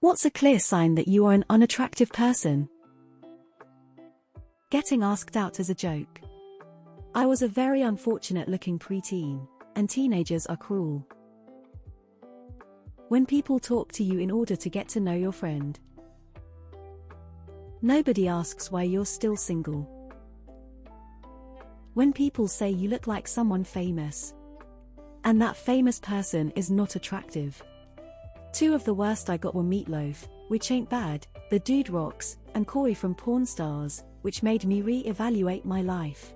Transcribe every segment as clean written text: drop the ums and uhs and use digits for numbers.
What's a clear sign that you are an unattractive person? Getting asked out as a joke. I was a very unfortunate-looking preteen, and teenagers are cruel. When people talk to you in order to get to know your friend. Nobody asks why you're still single. When people say you look like someone famous, and that famous person is not attractive. Two of the worst I got were Meatloaf, which ain't bad, The Dude Rocks, and Corey from Pawn Stars, which made me re-evaluate my life.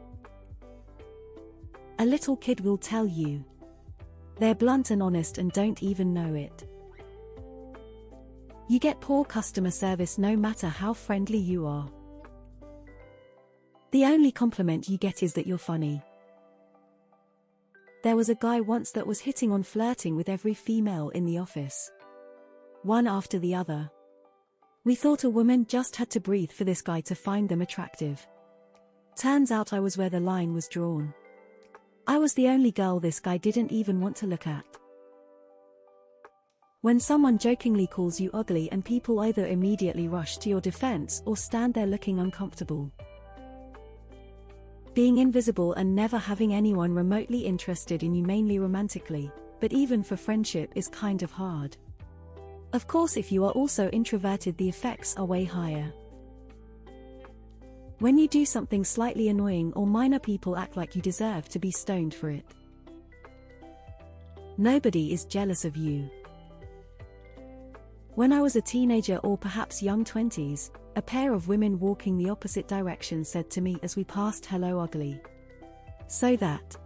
A little kid will tell you. They're blunt and honest and don't even know it. You get poor customer service no matter how friendly you are. The only compliment you get is that you're funny. There was a guy once that was hitting on flirting with every female in the office. One after the other. We thought a woman just had to breathe for this guy to find them attractive. Turns out I was where the line was drawn. I was the only girl this guy didn't even want to look at. When someone jokingly calls you ugly and people either immediately rush to your defense or stand there looking uncomfortable. Being invisible and never having anyone remotely interested in you, mainly romantically, but even for friendship, is kind of hard. Of course, if you are also introverted, the effects are way higher. When you do something slightly annoying or minor, people act like you deserve to be stoned for it. Nobody is jealous of you. When I was a teenager or perhaps young 20s, a pair of women walking the opposite direction said to me as we passed, "Hello, ugly." So that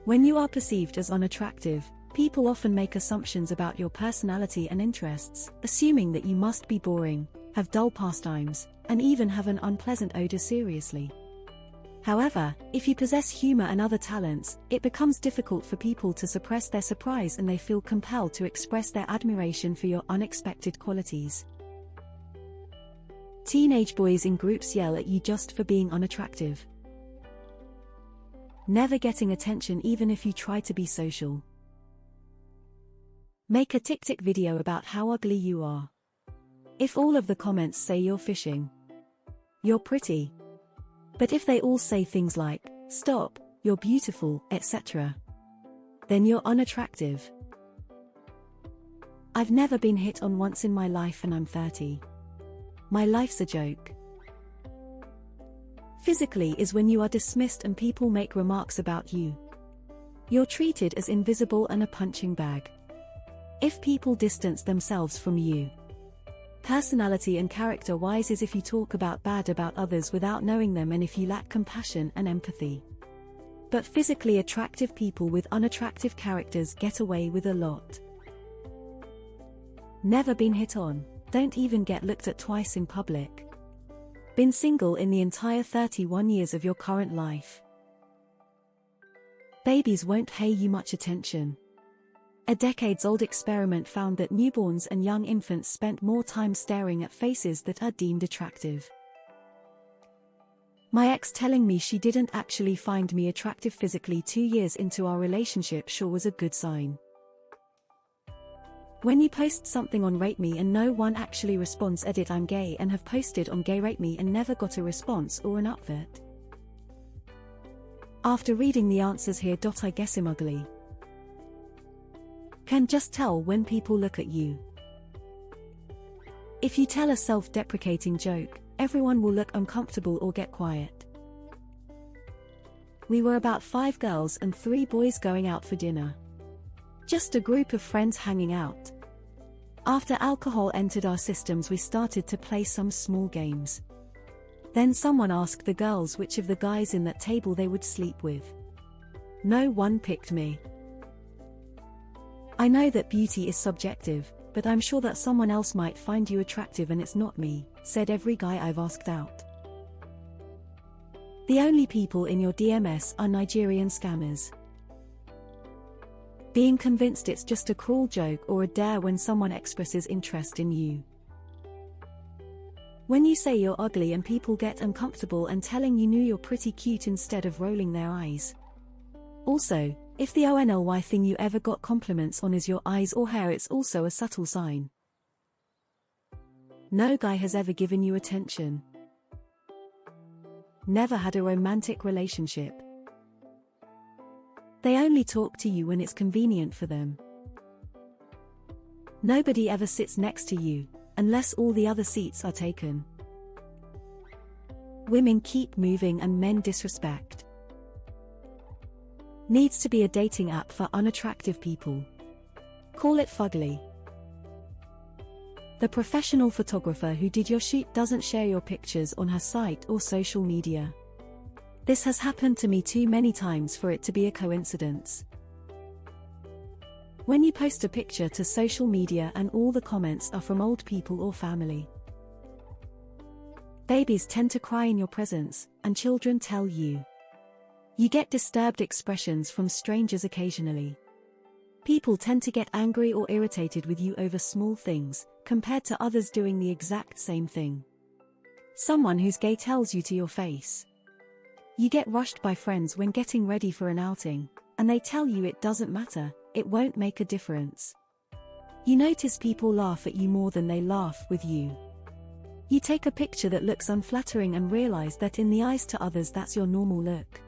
when you are perceived as unattractive, people often make assumptions about your personality and interests, assuming that you must be boring, have dull pastimes, and even have an unpleasant odor. Seriously. However, if you possess humor and other talents, it becomes difficult for people to suppress their surprise and they feel compelled to express their admiration for your unexpected qualities. Teenage boys in groups yell at you just for being unattractive. Never getting attention even if you try to be social. Make a TikTok video about how ugly you are. If all of the comments say you're fishing, you're pretty. But if they all say things like, "Stop, you're beautiful," etc., then you're unattractive. I've never been hit on once in my life and I'm 30. My life's a joke. Physically is when you are dismissed and people make remarks about you. You're treated as invisible and a punching bag. If people distance themselves from you. Personality and character-wise is if you talk bad about others without knowing them and if you lack compassion and empathy. But physically attractive people with unattractive characters get away with a lot. Never been hit on, don't even get looked at twice in public. Been single in the entire 31 years of your current life. Babies won't pay you much attention. A decades-old experiment found that newborns and young infants spent more time staring at faces that are deemed attractive. My ex telling me she didn't actually find me attractive physically 2 years into our relationship sure was a good sign. When you post something on Rate Me and no one actually responds, edit I'm gay and have posted on Gay Rate Me and never got a response or an upvote. After reading the answers here, I guess I'm ugly. Can just tell when people look at you. If you tell a self-deprecating joke, everyone will look uncomfortable or get quiet. We were about 5 girls and 3 boys going out for dinner. Just a group of friends hanging out. After alcohol entered our systems, we started to play some small games. Then someone asked the girls which of the guys in that table they would sleep with. No one picked me. I know that beauty is subjective, but I'm sure that someone else might find you attractive and it's not me, said every guy I've asked out. The only people in your DMs are Nigerian scammers. Being convinced it's just a cruel joke or a dare when someone expresses interest in you. When you say you're ugly and people get uncomfortable and telling you you're pretty cute instead of rolling their eyes. Also, If the only thing you ever got compliments on is your eyes or hair, it's also a subtle sign. No guy has ever given you attention. Never had a romantic relationship. They only talk to you when it's convenient for them. Nobody ever sits next to you, unless all the other seats are taken. Women keep moving and men disrespect. Needs to be a dating app for unattractive people. Call it fugly. The professional photographer who did your shoot doesn't share your pictures on her site or social media. This has happened to me too many times for it to be a coincidence. When you post a picture to social media and all the comments are from old people or family. Babies tend to cry in your presence, and children tell you. You get disturbed expressions from strangers occasionally. People tend to get angry or irritated with you over small things, compared to others doing the exact same thing. Someone who's gay tells you to your face. You get rushed by friends when getting ready for an outing, and they tell you it doesn't matter, it won't make a difference. You notice people laugh at you more than they laugh with you. You take a picture that looks unflattering and realize that in the eyes to others that's your normal look.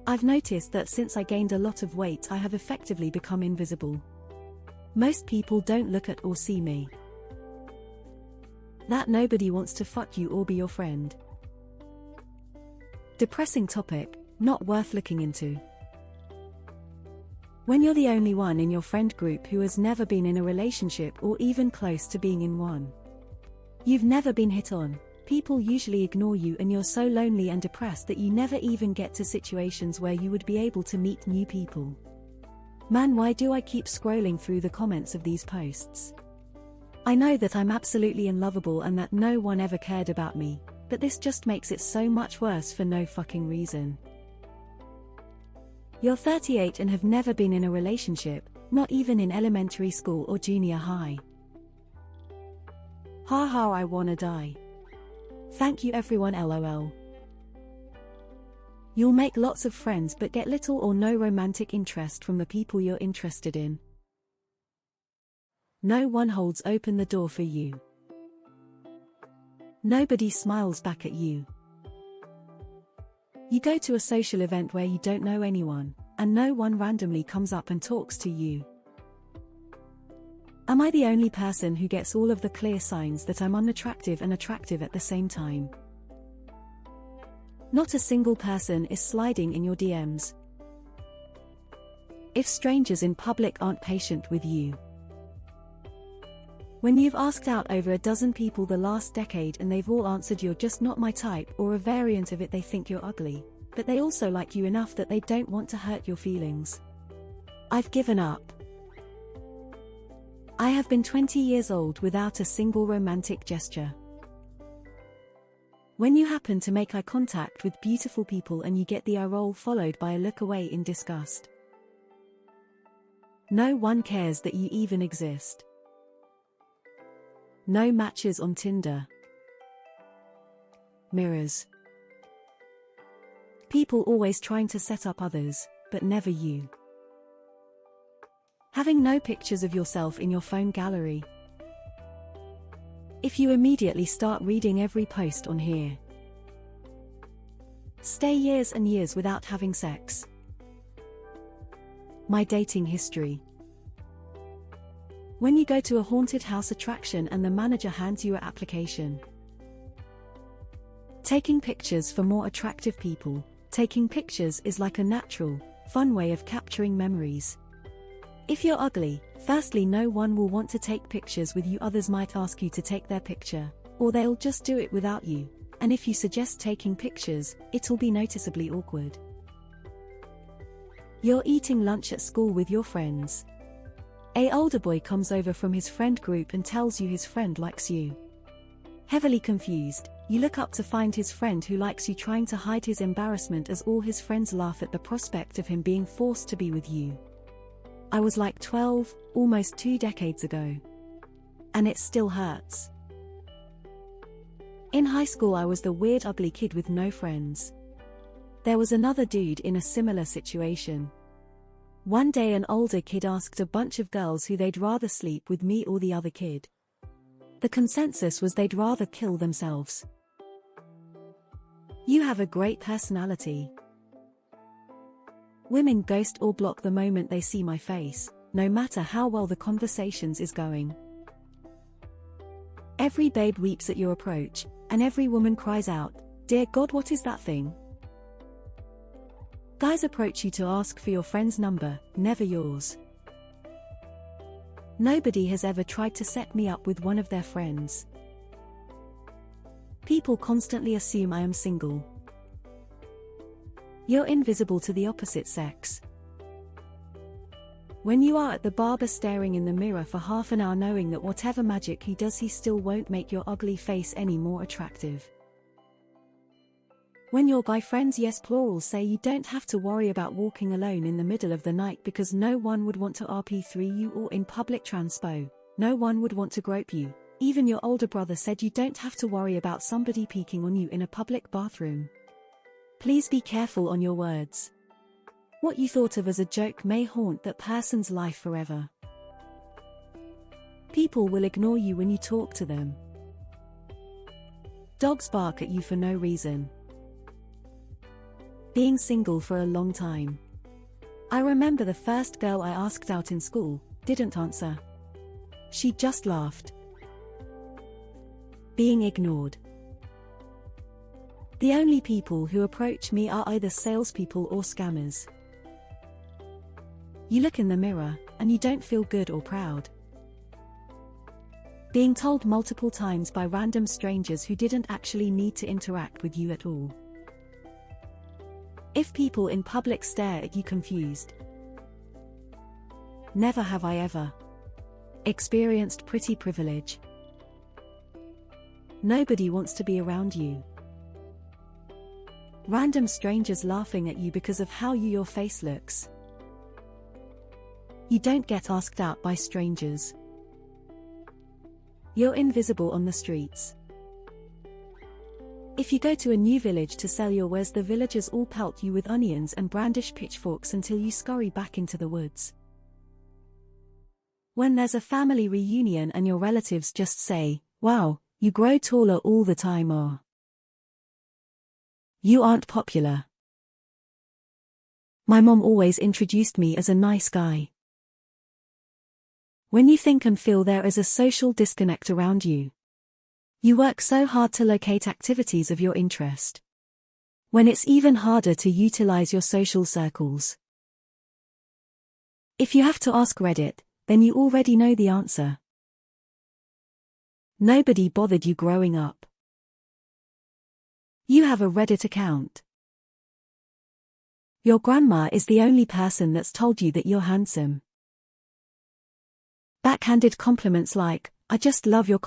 I've noticed that since I gained a lot of weight I have effectively become invisible. Most people don't look at or see me. That nobody wants to fuck you or be your friend. Depressing topic, not worth looking into. When you're the only one in your friend group who has never been in a relationship or even close to being in one. You've never been hit on, people usually ignore you and you're so lonely and depressed that you never even get to situations where you would be able to meet new people. Man, why do I keep scrolling through the comments of these posts? I know that I'm absolutely unlovable and that no one ever cared about me, but this just makes it so much worse for no fucking reason. You're 38 and have never been in a relationship, not even in elementary school or junior high. Haha, I wanna die. Thank you everyone, lol. You'll make lots of friends but get little or no romantic interest from the people you're interested in. No one holds open the door for you. Nobody smiles back at you. You go to a social event where you don't know anyone, and no one randomly comes up and talks to you. Am I the only person who gets all of the clear signs that I'm unattractive and attractive at the same time? Not a single person is sliding in your DMs. If strangers in public aren't patient with you. When you've asked out over a dozen people the last decade and they've all answered you're just not my type or a variant of it, they think you're ugly, but they also like you enough that they don't want to hurt your feelings. I've given up. I have been 20 years old without a single romantic gesture. When you happen to make eye contact with beautiful people and you get the eye roll followed by a look away in disgust. No one cares that you even exist. No matches on Tinder. Mirrors. People always trying to set up others, but never you. Having no pictures of yourself in your phone gallery. If you immediately start reading every post on here. Stay years and years without having sex. My dating history. When you go to a haunted house attraction and the manager hands you an application. Taking pictures for more attractive people. Taking pictures is like a natural, fun way of capturing memories. If you're ugly, firstly no one will want to take pictures with you, others might ask you to take their picture, or they'll just do it without you, and if you suggest taking pictures, it'll be noticeably awkward. You're eating lunch at school with your friends. An older boy comes over from his friend group and tells you his friend likes you. Heavily confused, you look up to find his friend who likes you trying to hide his embarrassment as all his friends laugh at the prospect of him being forced to be with you. I was like 12, almost 2 decades ago. And it still hurts. In high school I was the weird ugly kid with no friends. There was another dude in a similar situation. One day an older kid asked a bunch of girls who they'd rather sleep with, me or the other kid. The consensus was they'd rather kill themselves. You have a great personality. Women ghost or block the moment they see my face, no matter how well the conversations is going. Every babe weeps at your approach, and every woman cries out, "Dear God, what is that thing?" Guys approach you to ask for your friend's number, never yours. Nobody has ever tried to set me up with one of their friends. People constantly assume I am single. You're invisible to the opposite sex. When you are at the barber staring in the mirror for half an hour knowing that whatever magic he does he still won't make your ugly face any more attractive. When your guy friends, yes plural, say you don't have to worry about walking alone in the middle of the night because no one would want to RP3 you, or in public transpo, no one would want to grope you. Even your older brother said you don't have to worry about somebody peeking on you in a public bathroom. Please be careful on your words. What you thought of as a joke may haunt that person's life forever. People will ignore you when you talk to them. Dogs bark at you for no reason. Being single for a long time. I remember the first girl I asked out in school didn't answer. She just laughed. Being ignored. The only people who approach me are either salespeople or scammers. You look in the mirror, and you don't feel good or proud. Being told multiple times by random strangers who didn't actually need to interact with you at all. If people in public stare at you confused. Never have I ever experienced pretty privilege. Nobody wants to be around you. Random strangers laughing at you because of how your face looks. You don't get asked out by strangers. You're invisible on the streets. If you go to a new village to sell your wares, the villagers all pelt you with onions and brandish pitchforks until you scurry back into the woods. When there's a family reunion and your relatives just say, "Wow, you grow taller all the time," or "You aren't popular." My mom always introduced me as a nice guy. When you think and feel there is a social disconnect around you. You work so hard to locate activities of your interest. When it's even harder to utilize your social circles. If you have to ask Reddit, then you already know the answer. Nobody bothered you growing up. You have a Reddit account. Your grandma is the only person that's told you that you're handsome. Backhanded compliments like, "I just love your